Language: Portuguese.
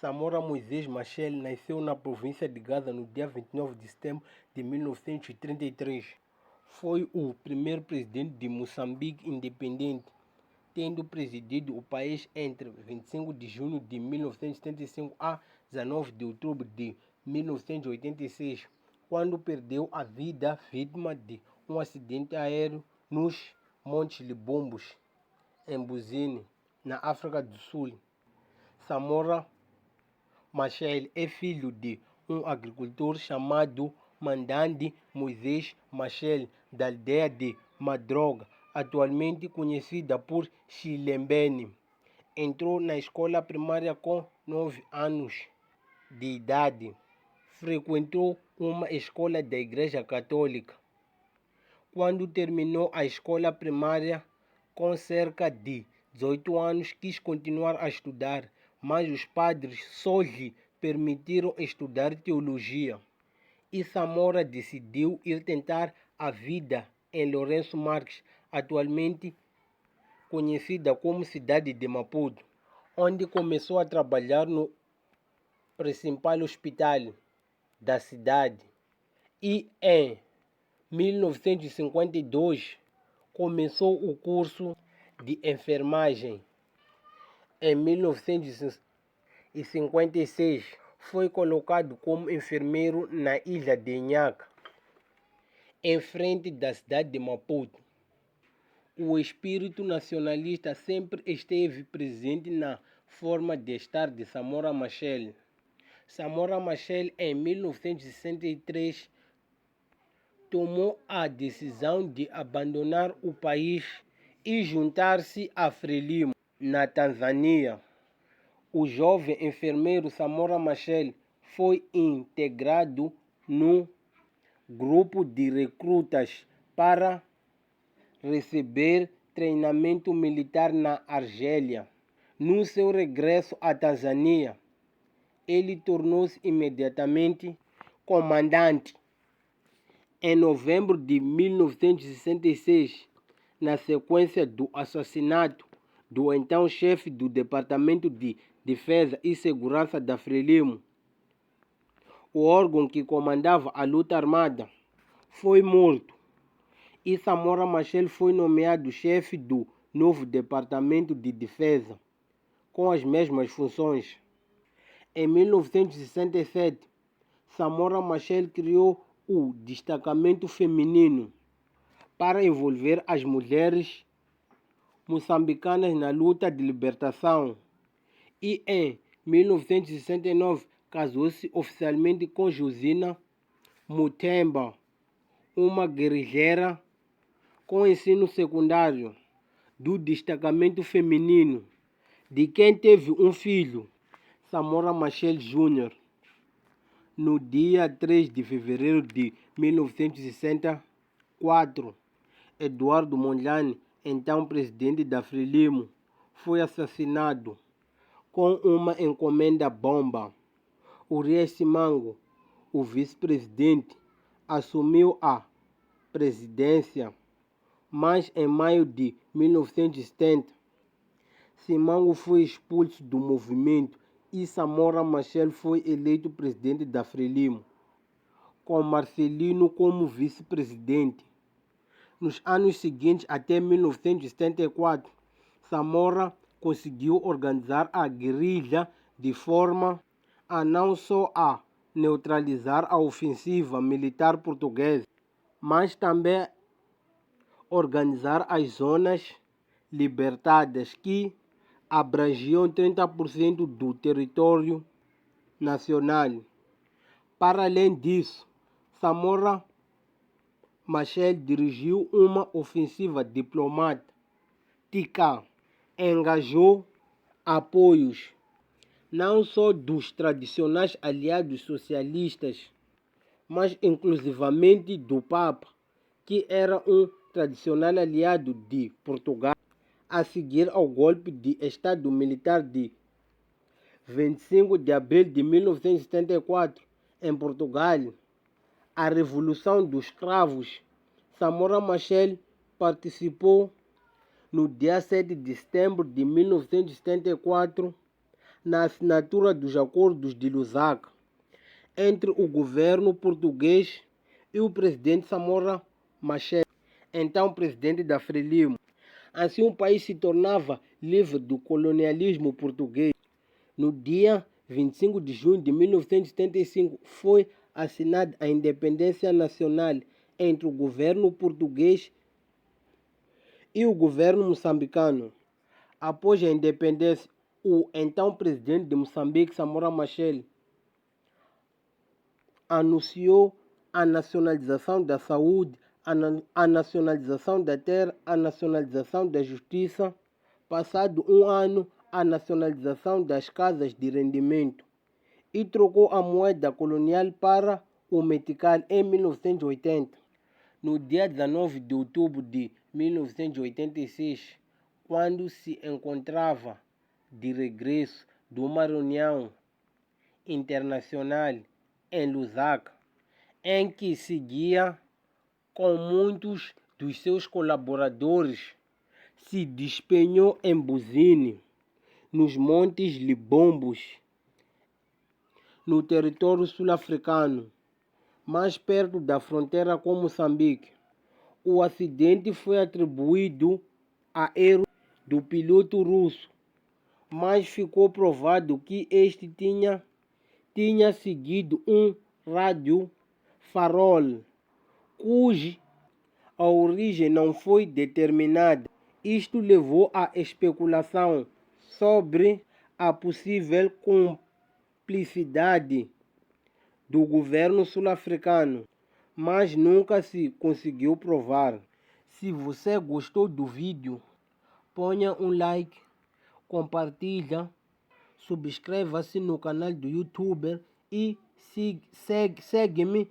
Samora Moisés Machel nasceu na província de Gaza no dia 29 de setembro de 1933. Foi o primeiro presidente de Moçambique independente, tendo presidido o país entre 25 de junho de 1975 a 19 de outubro de 1986, quando perdeu a vida vítima de um acidente aéreo nos Montes Libombos, em Buzine, na África do Sul. Samora Machel é filho de um agricultor chamado Mandandi Moisés Machel, da aldeia de Madroga, atualmente conhecida por Chilembene. Entrou na escola primária com 9 anos de idade. Frequentou uma escola da Igreja Católica. Quando terminou a escola primária, com cerca de 18 anos, quis continuar a estudar, mas os padres só lhe permitiram estudar teologia. E Samora decidiu ir tentar a vida em Lourenço Marques, atualmente conhecida como cidade de Maputo, onde começou a trabalhar no principal hospital da cidade. E em 1952 começou o curso de enfermagem. Em 1956 foi colocado como enfermeiro na ilha de Nhaca, em frente da cidade de Maputo. O espírito nacionalista sempre esteve presente na forma de estar de Samora Machel. Samora Machel, em 1963, tomou a decisão de abandonar o país e juntar-se a Frelimo, na Tanzânia. O jovem enfermeiro Samora Machel foi integrado no grupo de recrutas para receber treinamento militar na Argélia. No seu regresso à Tanzânia, ele tornou-se imediatamente comandante. Em novembro de 1966, na sequência do assassinato do então chefe do Departamento de Defesa e Segurança da Frelimo, o órgão que comandava a luta armada, foi morto, e Samora Machel foi nomeado chefe do novo Departamento de Defesa, com as mesmas funções. Em 1967, Samora Machel criou o Destacamento Feminino para envolver as mulheres moçambicanas na luta de libertação, e em 1969 casou-se oficialmente com Josina Mutemba, uma guerrilheira com ensino secundário do Destacamento Feminino, de quem teve um filho, Samora Machel Jr., no dia 3 de fevereiro de 1964. Eduardo Mondlane, então presidente da Frelimo, foi assassinado com uma encomenda bomba. Urias Simango, o vice-presidente, assumiu a presidência, mas em maio de 1970, Simango foi expulso do movimento e Samora Machel foi eleito presidente da Frelimo, com Marcelino como vice-presidente. Nos anos seguintes, até 1974, Samora conseguiu organizar a guerrilha de forma a não só a neutralizar a ofensiva militar portuguesa, mas também organizar as zonas libertadas, que abrangiam 30% do território nacional. Para além disso, Samora Machel dirigiu uma ofensiva diplomática, engajou apoios não só dos tradicionais aliados socialistas, mas inclusivamente do Papa, que era um tradicional aliado de Portugal. A seguir ao golpe de Estado militar de 25 de abril de 1974 em Portugal, a Revolução dos Cravos, Samora Machel participou no dia 7 de setembro de 1974 na assinatura dos acordos de Lusaka entre o governo português e o presidente Samora Machel, então presidente da Frelimo. Assim o país se tornava livre do colonialismo português. No dia 25 de junho de 1975 foi assinada a independência nacional entre o governo português e o governo moçambicano. Após a independência, o então presidente de Moçambique, Samora Machel, anunciou a nacionalização da saúde, a nacionalização da terra, a nacionalização da justiça. Passado um ano, a nacionalização das casas de rendimento e trocou a moeda colonial para o metical em 1980. No dia 19 de outubro de 1986, quando se encontrava de regresso de uma reunião internacional em Lusaka, em que seguia com muitos dos seus colaboradores, se despenhou em Buzine, nos Montes Libombos, no território sul-africano, mais perto da fronteira com Moçambique. O acidente foi atribuído a erro do piloto russo, mas ficou provado que este tinha seguido um rádio farol, cuja a origem não foi determinada. Isto levou à especulação sobre a possível cumplicidade do governo sul-africano, mas nunca se conseguiu provar. Se você gostou do vídeo, ponha um like, compartilha, subscreva-se no canal do YouTube e segue-me